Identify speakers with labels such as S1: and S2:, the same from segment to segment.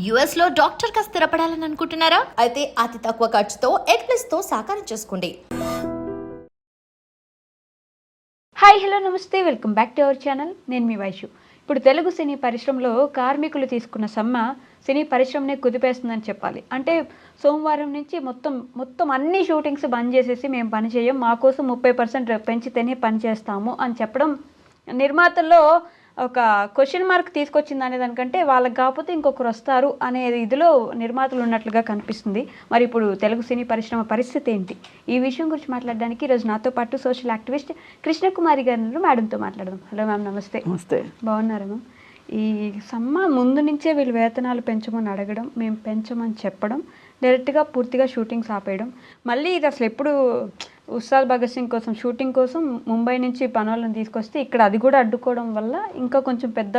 S1: US లో doctor గా స్థిరపడాలని అనుకుంటున్నారా? అయితే అతి తక్కువ ఖర్చుతో ఎగ్ప్లస్ తో సాకారం చేసుకోండి.
S2: హాయ్ హలో నమస్తే, welcome back to our channel. నేను మీ వైషు. ఇప్పుడు తెలుగు సినీ పరిశ్రమలో కార్మికులు తీసుకున్న సమ్మె సినీ పరిశ్రమనే కుదిపేస్తుందని చెప్పాలి. అంటే సోమవారం నుంచి మొత్తం అన్ని షూటింగ్స్ బంద్ చేసేసి మేము పని చేయం, మా కోసం 30% పెంచితేనే పని చేస్తాము అని చెప్పడం నిర్మాతల్లో ఒక క్వశ్చన్ మార్క్ తీసుకొచ్చింది అనే దానికంటే వాళ్ళకి కాకపోతే ఇంకొకరు వస్తారు అనే ఇదిలో నిర్మాతలు ఉన్నట్లుగా కనిపిస్తుంది. మరి ఇప్పుడు తెలుగు సినీ పరిశ్రమ పరిస్థితి ఏంటి? ఈ విషయం గురించి మాట్లాడడానికి ఈరోజు నాతో పాటు సోషల్ యాక్టివిస్ట్ కృష్ణకుమారి గారు మేడంతో మాట్లాడదాం. హలో మ్యామ్, నమస్తే.
S3: నమస్తే.
S2: బాగున్నారా మ్యామ్? ఈ సమ్మ ముందు నుంచే వీళ్ళు వేతనాలు పెంచమని అడగడం, మేము పెంచమని చెప్పడం, డైరెక్ట్గా పూర్తిగా షూటింగ్స్ ఆపేయడం, మళ్ళీ ఇది అసలు ఎప్పుడు ఉస్తాద్ భగత్ సింగ్ కోసం షూటింగ్ కోసం ముంబై నుంచి పనులను తీసుకొస్తే ఇక్కడ అది కూడా అడ్డుకోవడం వల్ల ఇంకా కొంచెం పెద్ద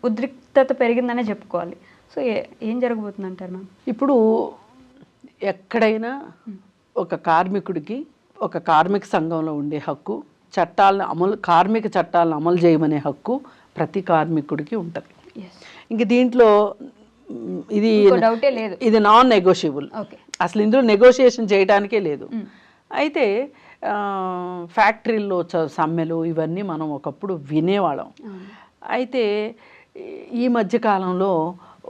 S2: ఉద్రిక్తత పెరిగిందనే చెప్పుకోవాలి. సో ఏం జరగబోతుంది అంటారు మ్యామ్?
S3: ఇప్పుడు ఎక్కడైనా ఒక కార్మికుడికి ఒక కార్మిక సంఘంలో ఉండే హక్కు, కార్మిక చట్టాలను అమలు చేయమనే హక్కు ప్రతి కార్మికుడికి ఉంటుంది. ఇంక దీంట్లో ఇది నాన్ నెగోషియబుల్. అసలు ఇందులో నెగోషియేషన్ చేయడానికే లేదు. అయితే ఫ్యాక్టరీల్లో సమ్మెలు ఇవన్నీ మనం ఒకప్పుడు వినేవాళ్ళం. అయితే ఈ మధ్యకాలంలో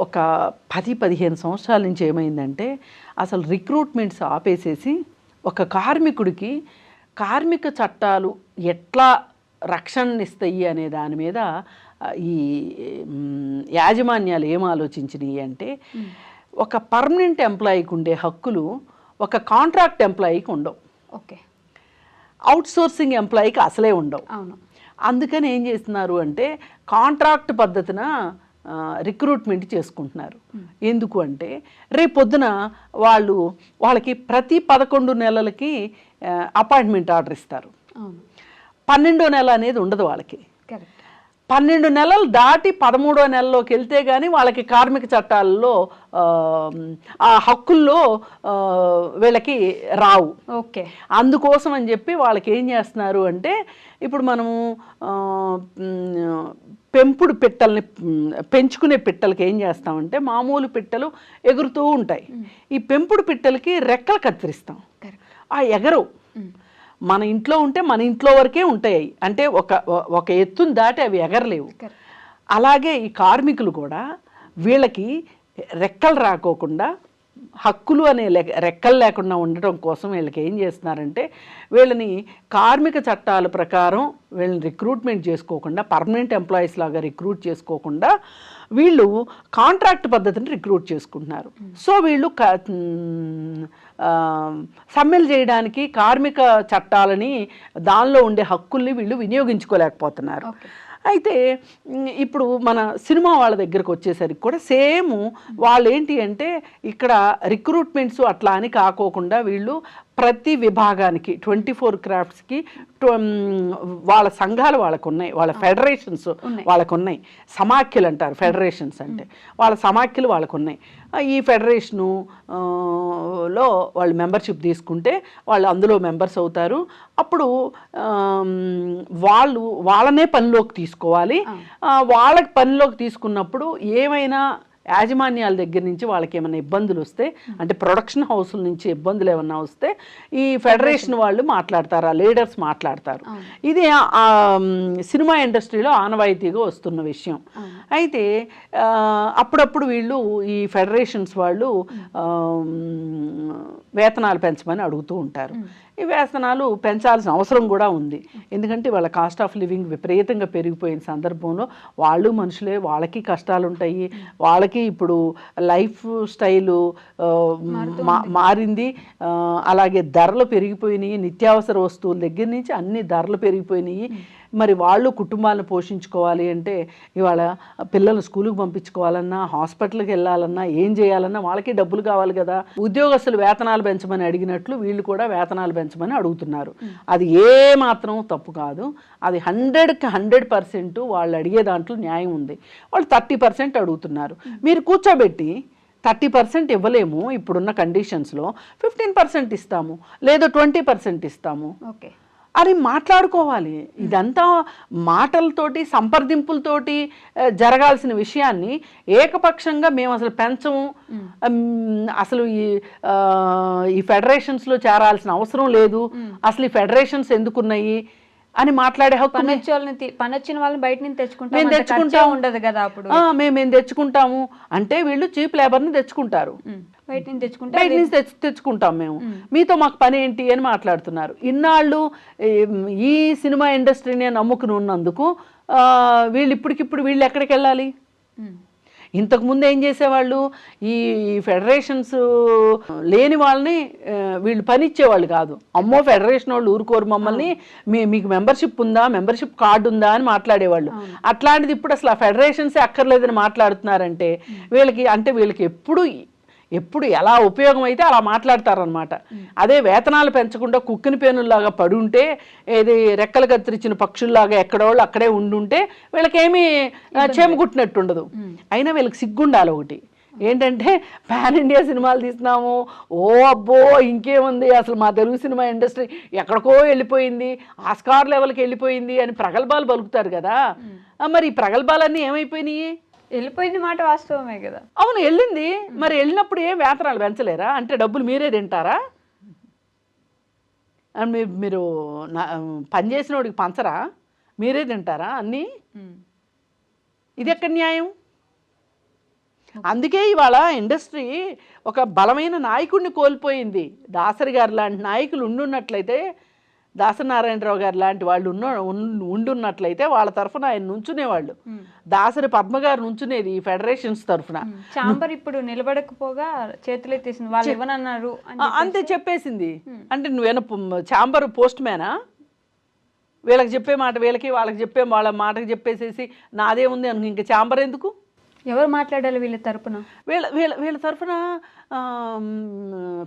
S3: ఒక 10-15 సంవత్సరాల నుంచి ఏమైందంటే అసలు రిక్రూట్మెంట్స్ ఆపేసేసి ఒక కార్మికుడికి కార్మిక చట్టాలు ఎట్లా రక్షణనిస్తాయి అనే దాని మీద ఈ యాజమాన్యాలు ఏం ఆలోచించినాయి అంటే ఒక పర్మనెంట్ ఎంప్లాయీకి ఉండే హక్కులు ఒక కాంట్రాక్ట్ ఎంప్లాయీకి ఉండవు.
S2: ఓకే.
S3: అవుట్సోర్సింగ్ ఎంప్లాయీకి అసలే ఉండవు. అందుకని ఏం చేస్తున్నారు అంటే కాంట్రాక్ట్ పద్ధతిన రిక్రూట్మెంట్ చేసుకుంటున్నారు. ఎందుకు అంటే రేపొద్దున వాళ్ళకి ప్రతి 11 నెలలకి అపాయింట్మెంట్ ఆర్డర్ ఇస్తారు. 12వ నెల అనేది ఉండదు వాళ్ళకి. 12 నెలలు దాటి 13వ నెలలోకి వెళ్తే కానీ వాళ్ళకి కార్మిక చట్టాల్లో ఆ హక్కుల్లో వీళ్ళకి రావు.
S2: ఓకే.
S3: అందుకోసం అని చెప్పి వాళ్ళకి ఏం చేస్తున్నారు అంటే ఇప్పుడు మనము పెంపుడు పిట్టల్ని పెంచుకునే పిట్టలకి ఏం చేస్తామంటే మామూలు పిట్టలు ఎగురుతూ ఉంటాయి. ఈ పెంపుడు పిట్టలకి రెక్కలు కత్తిరిస్తాం, ఆ ఎగరు. మన ఇంట్లో ఉంటే మన ఇంట్లో వరకే ఉంటాయి, అంటే ఒక ఎత్తుని దాటి అవి ఎగరలేవు. అలాగే ఈ కార్మికులు కూడా వీళ్ళకి రెక్కలు రాకోకుండా, హక్కులు అనే రెక్కలు లేకుండా ఉండటం కోసం వీళ్ళకి ఏం చేస్తున్నారంటే వీళ్ళని కార్మిక చట్టాల ప్రకారం వీళ్ళని రిక్రూట్మెంట్ చేసుకోకుండా, పర్మనెంట్ ఎంప్లాయీస్ లాగా రిక్రూట్ చేసుకోకుండా వీళ్ళు కాంట్రాక్ట్ పద్ధతిని రిక్రూట్ చేసుకుంటున్నారు. సో వీళ్ళు సమ్మెలు చేయడానికి కార్మిక చట్టాలని, దానిలో ఉండే హక్కుల్ని వీళ్ళు వినియోగించుకోలేకపోతున్నారు. అయితే ఇప్పుడు మన సినిమా వాళ్ళ దగ్గరకు వచ్చేసరికి కూడా సేమ్ వాళ్ళు ఏంటి అంటే ఇక్కడ రిక్రూట్మెంట్స్ అట్లా అని కాకోకుండా వీళ్ళు ప్రతి విభాగానికి 24 క్రాఫ్ట్స్కి వాళ్ళ సంఘాలు వాళ్ళకు ఉన్నాయి, వాళ్ళ ఫెడరేషన్స్ వాళ్ళకు ఉన్నాయి. సమాఖ్యలు అంటారు ఫెడరేషన్స్ అంటే, వాళ్ళ సమాఖ్యలు వాళ్ళకు ఉన్నాయి. ఈ ఫెడరేషను లో వాళ్ళు మెంబర్షిప్ తీసుకుంటే వాళ్ళు అందులో మెంబర్స్ అవుతారు. అప్పుడు వాళ్ళనే పనిలోకి తీసుకోవాలి. వాళ్ళకి పనిలోకి తీసుకున్నప్పుడు ఏమైనా యాజమాన్యాల దగ్గర నుంచి వాళ్ళకి ఏమైనా ఇబ్బందులు వస్తే, అంటే ప్రొడక్షన్ హౌస్ల నుంచి ఇబ్బందులు ఏమన్నా వస్తే ఈ ఫెడరేషన్ వాళ్ళు మాట్లాడతారు, ఆ లీడర్స్ మాట్లాడతారు. ఇది సినిమా ఇండస్ట్రీలో ఆనవాయితీగా వస్తున్న విషయం. అయితే అప్పుడప్పుడు వీళ్ళు ఈ ఫెడరేషన్స్ వాళ్ళు వేతనాలు పెంచమని అడుగుతూ ఉంటారు. ఈ వేతనాలు పెంచాల్సిన అవసరం కూడా ఉంది. ఎందుకంటే వాళ్ళ కాస్ట్ ఆఫ్ లివింగ్ విపరీతంగా పెరిగిపోయిన సందర్భంలో వాళ్ళు మనుషులే, వాళ్ళకి కష్టాలు ఉంటాయి. వాళ్ళకి ఇప్పుడు లైఫ్ స్టైలు మారింది. అలాగే ధరలు పెరిగిపోయినాయి, నిత్యావసర వస్తువుల దగ్గర నుంచి అన్ని ధరలు పెరిగిపోయినాయి. మరి వాళ్ళు కుటుంబాలను పోషించుకోవాలి అంటే ఇవాళ పిల్లలు స్కూల్కి పంపించుకోవాలన్నా, హాస్పిటల్కి వెళ్ళాలన్నా, ఏం చేయాలన్నా వాళ్ళకి డబ్బులు కావాలి కదా. ఉద్యోగస్తులు వేతనాలు పెంచమని అడిగినట్లు వీళ్ళు కూడా వేతనాలు పెంచమని అడుగుతున్నారు. అది ఏ మాత్రం తప్పు కాదు. అది 100కి 100% వాళ్ళు అడిగే దాంట్లో న్యాయం ఉంది. వాళ్ళు 30% అడుగుతున్నారు. మీరు కూర్చోబెట్టి 30% ఇవ్వలేము ఇప్పుడున్న కండిషన్స్లో, 15% ఇస్తాము, లేదా 20% ఇస్తాము.
S2: ఓకే.
S3: అని మాట్లాడుకోవాలి. ఇదంతా మాటలతోటి సంప్రదింపులతోటి జరగాల్సిన విషయాన్ని ఏకపక్షంగా మేము అసలు పెంచము, అసలు ఈ ఫెడరేషన్స్లో చేరాల్సిన అవసరం లేదు, అసలు ఈ ఫెడరేషన్స్ ఎందుకున్నాయి అని మాట్లాడే హక్కు
S2: పని వచ్చిన వాళ్ళని బయట నుంచి తెచ్చుకుంటాం ఉండదు కదా. అప్పుడు
S3: మేము తెచ్చుకుంటాము అంటే వీళ్ళు చీప్ లేబర్ని తెచ్చుకుంటారు,
S2: బయట నుంచి
S3: తెచ్చుకుంటాం మేము, మీతో మాకు పని ఏంటి అని మాట్లాడుతున్నారు. ఇన్నాళ్ళు ఈ సినిమా ఇండస్ట్రీని నమ్ముకుని ఉన్నందుకు వీళ్ళు ఇప్పటికిప్పుడు వీళ్ళు ఎక్కడికి వెళ్ళాలి? ఇంతకుముందు ఏం చేసేవాళ్ళు, ఈ ఫెడరేషన్స్ లేని వాళ్ళని వీళ్ళు పని ఇచ్చేవాళ్ళు కాదు. అమ్మో ఫెడరేషన్ వాళ్ళు ఊరుకోరు మమ్మల్ని, మీకు మెంబర్షిప్ ఉందా, మెంబర్షిప్ కార్డు ఉందా అని మాట్లాడేవాళ్ళు. అట్లాంటిది ఇప్పుడు అసలు ఆ ఫెడరేషన్సే అక్కర్లేదని మాట్లాడుతున్నారంటే వీళ్ళకి ఎప్పుడు ఎలా ఉపయోగం అయితే అలా మాట్లాడతారనమాట. అదే వేతనాలు పెంచకుండా కుక్కిని పేనుల్లాగా పడుంటే, ఏది రెక్కలు కత్తిరించిన పక్షుల్లాగా ఎక్కడోళ్ళు అక్కడే ఉండుంటే వీళ్ళకేమీ చేమగుట్టినట్టు ఉండదు. అయినా వీళ్ళకి సిగ్గుండాలి ఒకటి ఏంటంటే, పాన్ ఇండియా సినిమాలు తీస్తున్నాము, ఓ అబ్బో ఇంకేముంది, అసలు మా తెలుగు సినిమా ఇండస్ట్రీ ఎక్కడికో వెళ్ళిపోయింది, ఆస్కార్ లెవెల్కి వెళ్ళిపోయింది అని ప్రగల్భాలు పలుకుతారు కదా. మరి ఈ ప్రగల్భాలన్నీ ఏమైపోయినాయి?
S2: వెళ్ళిపోయింది మాట వాస్తవమే కదా.
S3: అవును వెళ్ళింది, మరి వెళ్ళినప్పుడు ఏం వేతనాలు పెంచలేరా? అంటే డబ్బులు మీరే తింటారా? మీరు పనిచేసిన వాడికి పంచరా? మీరే తింటారా అన్నీ? ఇది ఎక్కడ న్యాయం? అందుకే ఇవాళ ఇండస్ట్రీ ఒక బలమైన నాయకుడిని కోల్పోయింది. దాసరి గారు లాంటి నాయకులు ఉండున్నట్లయితే, దాసనారాయణరావు గారు లాంటి వాళ్ళు ఉండున్నట్లయితే వాళ్ళ తరఫున ఆయన నుంచునేవాళ్ళు. దాసరి పద్మ గారు నుంచునేది ఈ ఫెడరేషన్స్ తరఫున.
S2: చాంబర్ ఇప్పుడు నిలబడకపోగా చేతులెత్తేసింది, వాళ్ళు ఇవ్వనన్నారు
S3: అంతే చెప్పేసింది. అంటే నువ్వేనా చాంబర్ పోస్ట్ మ్యానా? వీళ్ళకి చెప్పే మాట వీళ్ళకి, వాళ్ళకి చెప్పే వాళ్ళ మాటకి చెప్పేసేసి నాదే ఉంది అనుకు, ఇంకా చాంబర్ ఎందుకు?
S2: ఎవరు మాట్లాడాలి వీళ్ళ తరఫున?
S3: వీళ్ళ తరఫున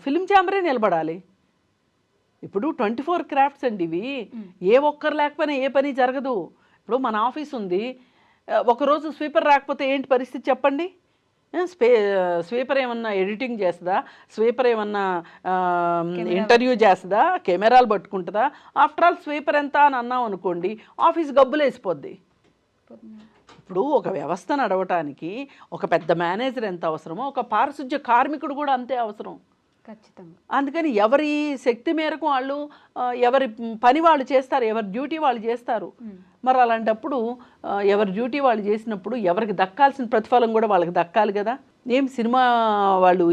S3: ఫిలిం ఛాంబరే నిలబడాలి. ఇప్పుడు 24 క్రాఫ్ట్స్ అండి ఇవి, ఏ ఒక్కరు లేకపోయినా ఏ పని జరగదు. ఇప్పుడు మన ఆఫీస్ ఉంది, ఒకరోజు స్వీపర్ రాకపోతే ఏంటి పరిస్థితి చెప్పండి? స్వీపర్ ఏమన్నా ఎడిటింగ్ చేస్తుందా? స్వీపర్ ఏమన్నా ఇంటర్వ్యూ చేస్తుందా? కెమెరాలు పట్టుకుంటుందా? ఆఫ్టర్ ఆల్ స్వీపర్ ఎంత అని అన్నాం అనుకోండి, ఆఫీస్ గబ్బులు వేసిపోద్ది. ఇప్పుడు ఒక వ్యవస్థ నడవటానికి ఒక పెద్ద మేనేజర్ ఎంత అవసరమో, ఒక పారిశుధ్య కార్మికుడు కూడా అంతే అవసరం.
S2: ఖచ్చితంగా.
S3: అందుకని ఎవరి శక్తి మేరకు వాళ్ళు ఎవరి పని వాళ్ళు చేస్తారు, ఎవరి డ్యూటీ వాళ్ళు చేస్తారు. మరి అలాంటప్పుడు ఎవరి డ్యూటీ వాళ్ళు చేసినప్పుడు ఎవరికి దక్కాల్సిన ప్రతిఫలం కూడా వాళ్ళకి దక్కాలి కదా. ఏం సినిమా వాళ్ళు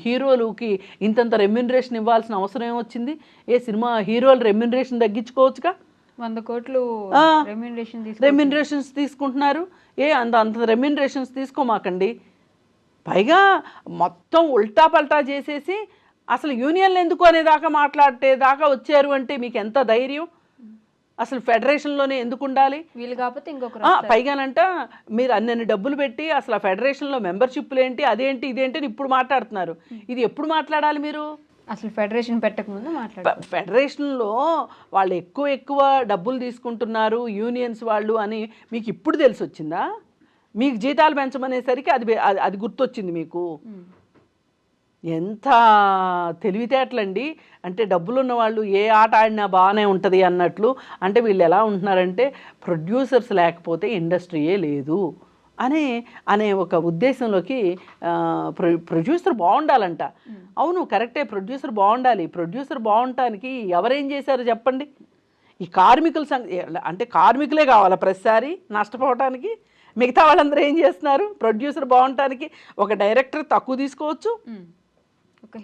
S3: హీరోలకి ఇంతంత రెమ్యూనరేషన్ ఇవ్వాల్సిన అవసరం ఏమొచ్చింది? ఏ సినిమా హీరోలు రెమ్యూనరేషన్ తగ్గించుకోవచ్చుగా?
S2: 100 కోట్లు
S3: రెమ్యూనరేషన్స్ తీసుకుంటున్నారు. అంత రెమ్యూనరేషన్స్ తీసుకోమాకండి. పైగా మొత్తం ఉల్టా పల్టా చేసేసి అసలు యూనియన్లు ఎందుకు అనేదాకా మాట్లాడేదాకా వచ్చారు అంటే మీకు ఎంత ధైర్యం? అసలు ఫెడరేషన్లోనే ఎందుకు ఉండాలి?
S2: వీళ్ళు కాకపోతే ఇంకొకరు.
S3: పైగానంట మీరు అన్ని డబ్బులు పెట్టి అసలు ఆ ఫెడరేషన్లో మెంబర్షిప్లు ఏంటి, అదేంటి ఇదేంటి అని ఇప్పుడు మాట్లాడుతున్నారు. ఇది ఎప్పుడు మాట్లాడాలి మీరు?
S2: అసలు ఫెడరేషన్ పెట్టకముందు మాట్లాడాలి.
S3: ఫెడరేషన్లో వాళ్ళు ఎక్కువ డబ్బులు తీసుకుంటున్నారు యూనియన్స్ వాళ్ళు అని మీకు ఇప్పుడు తెలిసి వచ్చిందా? మీకు జీతాలు పెంచమనేసరికి అది గుర్తొచ్చింది మీకు. ఎంత తెలివితేటలండి. అంటే డబ్బులున్న వాళ్ళు ఏ ఆట ఆడినా బాగానే ఉంటుంది అన్నట్లు. అంటే వీళ్ళు ఎలా ఉంటున్నారంటే, ప్రొడ్యూసర్స్ లేకపోతే ఇండస్ట్రీయే లేదు అనే ఒక ఉద్దేశంలోకి ప్రొడ్యూసర్ బాగుండాలంట. అవును కరెక్టే, ప్రొడ్యూసర్ బాగుండాలి. ప్రొడ్యూసర్ బాగుండటానికి ఎవరేం చేశారు చెప్పండి? ఈ కార్మికుల అంటే కార్మికులే కావాలా ప్రతిసారి నష్టపోవటానికి? మిగతా వాళ్ళందరూ ఏం చేస్తున్నారు? ప్రొడ్యూసర్ బాగుండటానికి ఒక డైరెక్టర్ తక్కువ తీసుకోవచ్చు,
S2: ఒక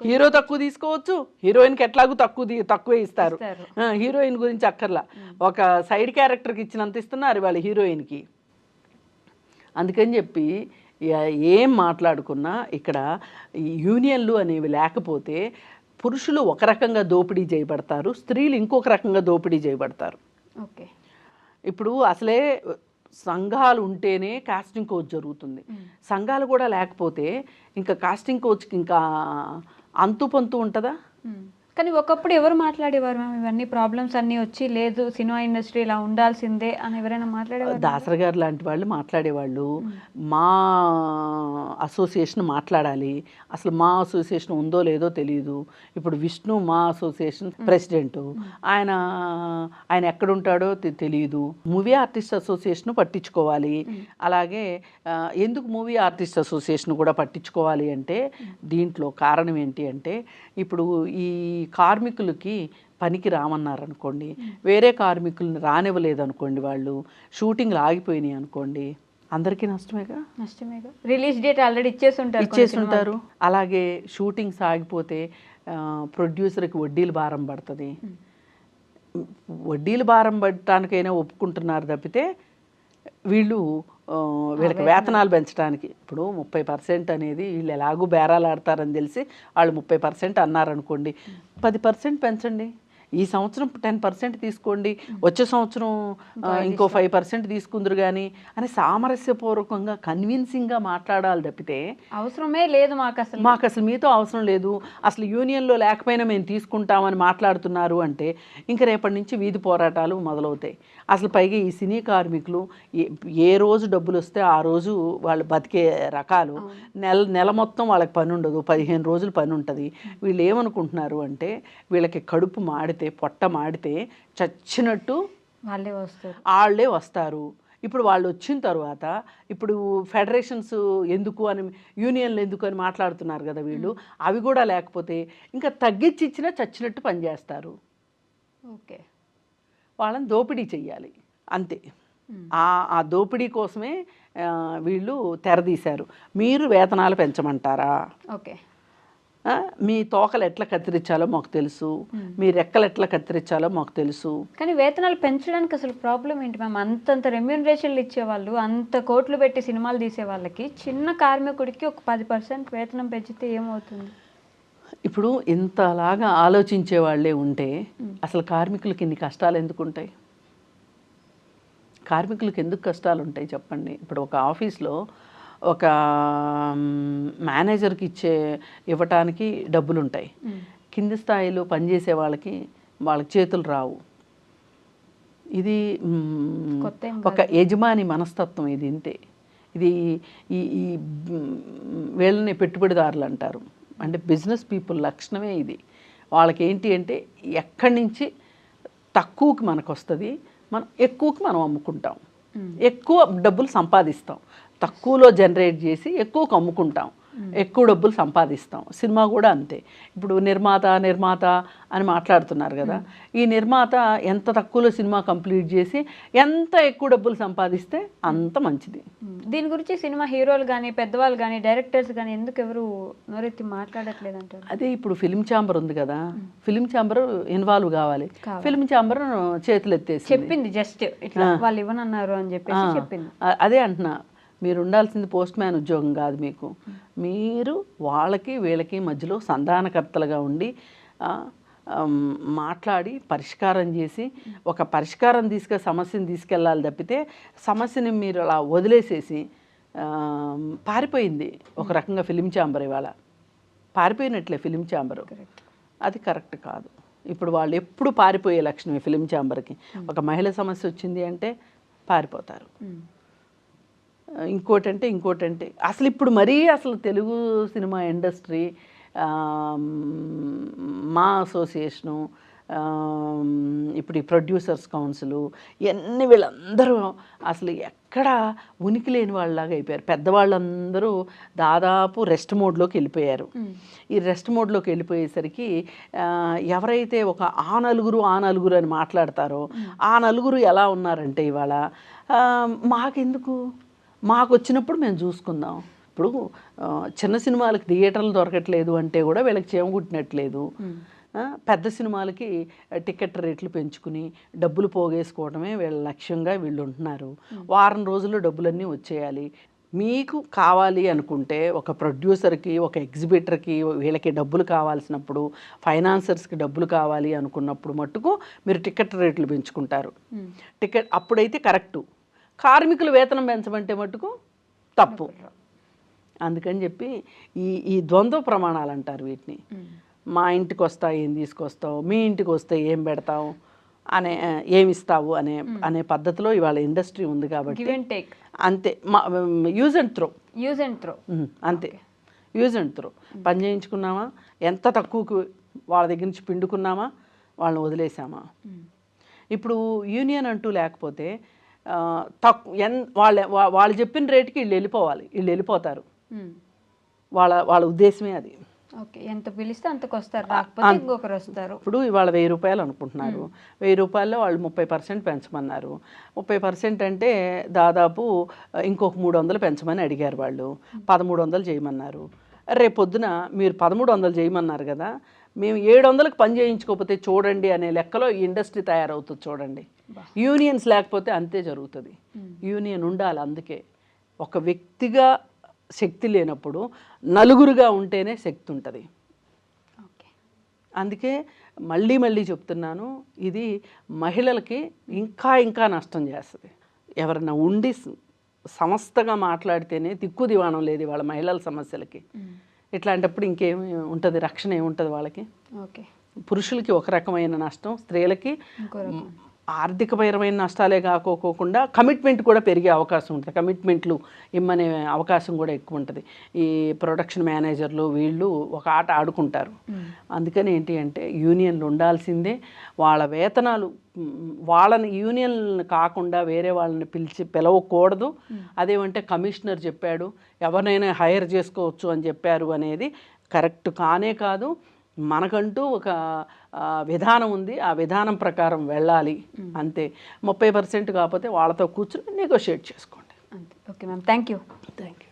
S3: హీరో తక్కువ తీసుకోవచ్చు, హీరోయిన్కి ఎట్లాగూ తక్కువే ఇస్తారు. హీరోయిన్ గురించి అక్కర్లా, ఒక సైడ్ క్యారెక్టర్కి ఇచ్చినంత ఇస్తున్నారు వాళ్ళ హీరోయిన్కి. అందుకని చెప్పి ఏం మాట్లాడుకున్నా ఇక్కడ యూనియన్లు అనేవి లేకపోతే పురుషులు ఒక రకంగా దోపిడీ చేయబడతారు, స్త్రీలు ఇంకొక రకంగా దోపిడీ చేయబడతారు.
S2: ఓకే,
S3: ఇప్పుడు అసలే సంఘాలు ఉంటేనే కాస్టింగ్ కోచ్ జరుగుతుంది. సంఘాలు కూడా లేకపోతే ఇంకా కాస్టింగ్ కోచ్కి ఇంకా అంతు పొంతు ఉంటుందా?
S2: కానీ ఒకప్పుడు ఎవరు మాట్లాడేవారు మ్యామ్ ఇవన్నీ ప్రాబ్లమ్స్ అన్నీ వచ్చి, లేదు సినిమా ఇండస్ట్రీ ఇలా ఉండాల్సిందే అని ఎవరైనా మాట్లాడేవారు?
S3: దాసరి గారు లాంటి వాళ్ళు మాట్లాడేవాళ్ళు. మా అసోసియేషన్ మాట్లాడాలి. అసలు మా అసోసియేషన్ ఉందో లేదో తెలియదు. ఇప్పుడు విష్ణు మా అసోసియేషన్ ప్రెసిడెంటు, ఆయన ఆయన ఎక్కడుంటాడో తెలియదు. మూవీ ఆర్టిస్ట్ అసోసియేషన్ పట్టించుకోవాలి. అలాగే ఎందుకు మూవీ ఆర్టిస్ట్ అసోసియేషన్ కూడా పట్టించుకోవాలి అంటే దీంట్లో కారణం ఏంటి అంటే ఇప్పుడు ఈ కార్మికులకి పనికి రామన్నారు అనుకోండి, వేరే కార్మికులను రానివ్వలేదు అనుకోండి, వాళ్ళు షూటింగ్లు ఆగిపోయినాయి అనుకోండి, అందరికీ నష్టమేగా.
S2: రిలీజ్ డేట్ ఆల్రెడీ ఇచ్చేస్తుంటారు.
S3: అలాగే షూటింగ్స్ ఆగిపోతే ప్రొడ్యూసర్కి వడ్డీలు భారం పడుతుంది. వడ్డీలు భారం పడటానికైనా ఒప్పుకుంటున్నారు తప్పితే వీళ్ళకి వేతనాలు పెంచడానికి ఇప్పుడు 30% అనేది వీళ్ళు ఎలాగూ బేరాలు ఆడతారని తెలిసి వాళ్ళు 30% అన్నారనుకోండి, 10% పెంచండి. ఈ సంవత్సరం 10% తీసుకోండి, వచ్చే సంవత్సరం ఇంకో 5% తీసుకుందరు కానీ అని సామరస్యపూర్వకంగా కన్విన్సింగ్గా మాట్లాడాలి తప్పితే
S2: అవసరమే లేదు మాకు
S3: అసలు మీతో అవసరం లేదు, అసలు యూనియన్లో లేకపోయినా మేము తీసుకుంటామని మాట్లాడుతున్నారు అంటే ఇంక రేపటి నుంచి వీధి పోరాటాలు మొదలవుతాయి. అసలు పైగా ఈ సినీ కార్మికులు ఏ రోజు డబ్బులు వస్తే ఆ రోజు వాళ్ళు బతికే రకాలు. నెల మొత్తం వాళ్ళకి పని ఉండదు, 15 రోజులు పని ఉంటుంది. వీళ్ళు ఏమనుకుంటున్నారు అంటే వీళ్ళకి కడుపు మాడితే పొట్ట మాడితే చచ్చినట్టు వాళ్ళే వస్తారు. ఇప్పుడు వాళ్ళు వచ్చిన తర్వాత ఇప్పుడు ఫెడరేషన్స్ ఎందుకు అని, యూనియన్లు ఎందుకు అని మాట్లాడుతున్నారు కదా వీళ్ళు. అవి కూడా లేకపోతే ఇంకా తగ్గించి ఇచ్చినా చచ్చినట్టు పనిచేస్తారు.
S2: ఓకే,
S3: వాళ్ళని దోపిడీ చెయ్యాలి అంతే. ఆ దోపిడీ కోసమే వీళ్ళు తెరదీశారు. మీరు వేతనాలు పెంచమంటారా?
S2: ఓకే,
S3: మీ తోకలు ఎట్లా కత్తిరించాలో మాకు తెలుసు, మీ రెక్కలు ఎట్లా కత్తిరించాలో మాకు తెలుసు.
S2: కానీ వేతనాలు పెంచడానికి అసలు ప్రాబ్లం ఏంటి మ్యామ్? అంతంత రెమ్యూనరేషన్లు ఇచ్చేవాళ్ళు, అంత కోట్లు పెట్టి సినిమాలు తీసే వాళ్ళకి చిన్న కార్మికుడికి ఒక 10% వేతనం పెంచితే ఏమవుతుంది?
S3: ఇప్పుడు ఇంతలాగా ఆలోచించే వాళ్ళే ఉంటే అసలు కార్మికులకి ఇన్ని కష్టాలు ఎందుకు ఉంటాయి? కార్మికులకు ఎందుకు కష్టాలు ఉంటాయి చెప్పండి. ఇప్పుడు ఒక ఆఫీస్లో ఒక మేనేజర్కి ఇవ్వటానికి డబ్బులు ఉంటాయి, కింది స్థాయిలో పనిచేసే వాళ్ళకి చేతులు రావు. ఇది ఒక యజమాని మనస్తత్వం. ఇది ఇంతే. ఇది ఈ వీళ్ళని పెట్టుబడిదారులు అంటారు. అంటే బిజినెస్ పీపుల్ లక్షణమే ఇది. వాళ్ళకి ఏంటి అంటే ఎక్కడి నుంచి తక్కువకి మనకు వస్తుంది, మనం ఎక్కువకి మనం అమ్ముకుంటాం, ఎక్కువ డబ్బులు సంపాదిస్తాం, తక్కువలో జనరేట్ చేసి ఎక్కువకు అమ్ముకుంటాం, ఎక్కువ డబ్బులు సంపాదిస్తాం. సినిమా కూడా అంతే. ఇప్పుడు నిర్మాత అని మాట్లాడుతున్నారు కదా, ఈ నిర్మాత ఎంత తక్కువలో సినిమా కంప్లీట్ చేసి ఎంత ఎక్కువ డబ్బులు సంపాదిస్తే అంత మంచిది.
S2: దీని గురించి సినిమా హీరోలు కానీ పెద్దవాళ్ళు కానీ డైరెక్టర్స్ కానీ ఎందుకు ఎవరు నోరెత్తి మాట్లాడట్లేదు అంటారు?
S3: అదే ఇప్పుడు ఫిలిం ఛాంబర్ ఉంది కదా, ఫిలిం ఛాంబర్ ఇన్వాల్వ్ కావాలి. ఫిలిం ఛాంబర్ చేతులు ఎత్తేసి
S2: చెప్పింది, జస్ట్ ఇట్లా వాళ్ళు ఇవ్వనన్నారు అని చెప్పేసి చెప్పింది.
S3: అదే అంటున్నా, మీరు ఉండాల్సింది పోస్ట్ మ్యాన్ ఉద్యోగం కాదు మీకు. మీరు వాళ్ళకి వీళ్ళకి మధ్యలో సంధానకర్తలుగా ఉండి మాట్లాడి పరిష్కారం చేసి ఒక పరిష్కారం సమస్యను తీసుకెళ్ళాలి తప్పితే సమస్యని మీరు అలా వదిలేసేసి పారిపోయింది ఒక రకంగా ఫిలిం ఛాంబర్. ఇవాళ పారిపోయినట్లే ఫిలిం ఛాంబరు. అది కరెక్ట్ కాదు. ఇప్పుడు వాళ్ళు ఎప్పుడు పారిపోయే లక్షణమే ఫిలిం ఛాంబర్కి. ఒక మహిళ సమస్య వచ్చింది అంటే పారిపోతారు. ఇంకోటంటే అసలు ఇప్పుడు మరీ అసలు తెలుగు సినిమా ఇండస్ట్రీ, మా అసోసియేషను, ఇప్పుడు ఈ ప్రొడ్యూసర్స్ కౌన్సిలు, ఇవన్నీ వీళ్ళందరూ అసలు ఎక్కడ ఉనికి లేని వాళ్ళలాగా అయిపోయారు. పెద్దవాళ్ళందరూ దాదాపు రెస్ట్ మోడ్లోకి వెళ్ళిపోయారు. ఈ రెస్ట్ మోడ్లోకి వెళ్ళిపోయేసరికి ఎవరైతే ఒక ఆ నలుగురు అని మాట్లాడతారో ఆ నలుగురు ఎలా ఉన్నారంటే ఇవాళ మాకెందుకు, మాకు వచ్చినప్పుడు మేము చూసుకుందాం. ఇప్పుడు చిన్న సినిమాలకి థియేటర్లు దొరకట్లేదు అంటే కూడా వీళ్ళకి చేమగుట్టినట్లేదు. పెద్ద సినిమాలకి టికెట్ రేట్లు పెంచుకుని డబ్బులు పోగేసుకోవడమే వీళ్ళ లక్ష్యంగా వీళ్ళు ఉంటున్నారు. వారం రోజుల్లో డబ్బులన్నీ వచ్చేయాలి. మీకు కావాలి అనుకుంటే ఒక ప్రొడ్యూసర్కి, ఒక ఎగ్జిబిటర్కి వీళ్ళకి డబ్బులు కావాల్సినప్పుడు, ఫైనాన్సర్స్కి డబ్బులు కావాలి అనుకున్నప్పుడు మట్టుకు మీరు టికెట్ రేట్లు పెంచుకుంటారు. అప్పుడైతే కరెక్టు. కార్మికులు వేతనం పెంచమంటే మట్టుకు తప్పు. అందుకని చెప్పి ఈ ద్వంద్వ ప్రమాణాలు అంటారు వీటిని. మా ఇంటికి వస్తా ఏం తీసుకొస్తావు, మీ ఇంటికి వస్తే ఏం పెడతావు అనే, ఏమిస్తావు అనే పద్ధతిలో ఇవాళ ఇండస్ట్రీ ఉంది కాబట్టి అంతే. Use and throw.
S2: Use and throw.
S3: అంతే, యూజ్ అండ్ త్రో. పని చేయించుకున్నామా, ఎంత తక్కువకు వాళ్ళ దగ్గర నుంచి పిండుకున్నామా, వాళ్ళని వదిలేసామా. ఇప్పుడు యూనియన్ అంటూ లేకపోతే వాళ్ళు చెప్పిన రేటుకి వీళ్ళు వెళ్ళిపోవాలి, వీళ్ళు వెళ్ళిపోతారు. వాళ్ళ ఉద్దేశమే అది.
S2: ఓకే, ఎంత పిలిస్తే అంతకు వస్తారు, రాకపోతే ఇంకొకరు వస్తారు.
S3: ఇప్పుడు ఇవాళ 1000 రూపాయలు అనుకుంటున్నారు, 1000 రూపాయల్లో వాళ్ళు 30% పెంచమన్నారు. 30% అంటే దాదాపు ఇంకొక 300 పెంచమని అడిగారు వాళ్ళు. 1300 చేయమన్నారు. రేపొద్దున మీరు 1300 చేయమన్నారు కదా, మేము 700కి పని చేయించుకోకపోతే చూడండి అనే లెక్కలో ఈ ఇండస్ట్రీ తయారవుతుంది. చూడండి, యూనియన్స్ లేకపోతే అంతే జరుగుతుంది. యూనియన్ ఉండాలి. అందుకే ఒక వ్యక్తిగా శక్తి లేనప్పుడు నలుగురుగా ఉంటేనే శక్తి ఉంటుంది. అందుకే మళ్ళీ మళ్ళీ చెప్తున్నాను, ఇది మహిళలకి ఇంకా నష్టం చేస్తుంది. ఎవరన్నా ఉండి సంస్థగా మాట్లాడితేనే దిక్కు దివాణం లేదు వాళ్ళ మహిళల సమస్యలకి. ఇట్లాంటప్పుడు ఇంకేమి ఉంటుంది, రక్షణ ఏముంటుంది వాళ్ళకి.
S2: ఓకే,
S3: పురుషులకి ఒక రకమైన నష్టం, స్త్రీలకి ఆర్థికపరమైన నష్టాలే కాకోకుండా కమిట్మెంట్ కూడా పెరిగే అవకాశం ఉంటుంది. కమిట్మెంట్లు ఇమ్మనే అవకాశం కూడా ఎక్కువ ఉంటుంది. ఈ ప్రొడక్షన్ మేనేజర్లు వీళ్ళు ఒక ఆట ఆడుకుంటారు. అందుకని ఏంటి అంటే యూనియన్లు ఉండాల్సిందే. వాళ్ళ వేతనాలు వాళ్ళని యూనియన్ కాకుండా వేరే వాళ్ళని పిలవకూడదు. అదేమంటే కమిషనర్ చెప్పాడు, ఎవరినైనా హైర్ చేసుకోవచ్చు అని చెప్పారు అనేది కరెక్ట్ కానే కాదు. మనకంటూ ఒక విధానం ఉంది, ఆ విధానం ప్రకారం వెళ్ళాలి అంతే. 30% కాకపోతే వాళ్ళతో కూర్చొని నెగోషియేట్ చేసుకోండి
S2: అంతే. Okay ma'am, thank you.
S3: Thank you.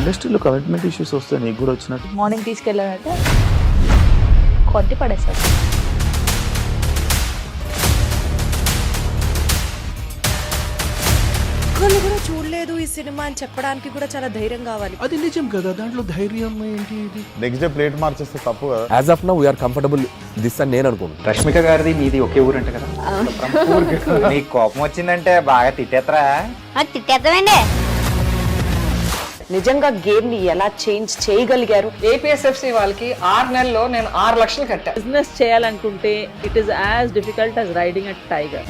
S4: ఇండస్ట్రీలో కమిట్మెంట్ ఇష్యూస్ వస్తే నీకు కూడా వచ్చినట్టు?
S5: మార్నింగ్ తీసుకెళ్ళాలంటే కొట్టి పడేస్తారు.
S6: ఒక్కళ్ళు కూడా చూడలేదు ఈ సినిమా అని చెప్పడానికి కూడా చాలా ధైర్యం కావాలి.
S7: అది నిజం కదా, దాంట్లో ధైర్యం ఏంటి? ఇది
S4: నెక్స్ట్ డే ప్లేట్ మార్చేస్తే తప్పు కదా.
S8: As of now we are comfortable this అని నేను అనుకుంటున్నాను.
S9: రష్మిక గారిది మీది ఒకే ఊరంట కదా? నీకు కోపం వచ్చిందంటే బాగా తిట్టేత్తరా?
S5: తిట్టేద్దామండి. నిజంగా గేమ్ ని ఎలా చేంజ్ చేయగలిగారు?
S10: ఏపీఎస్ఎఫ్సి వాళ్ళకి 6 నెలల్లో నేను 6 లక్షలు కట్టా.
S11: బిజినెస్ చేయాలనుకుంటే it is as difficult as riding a tiger.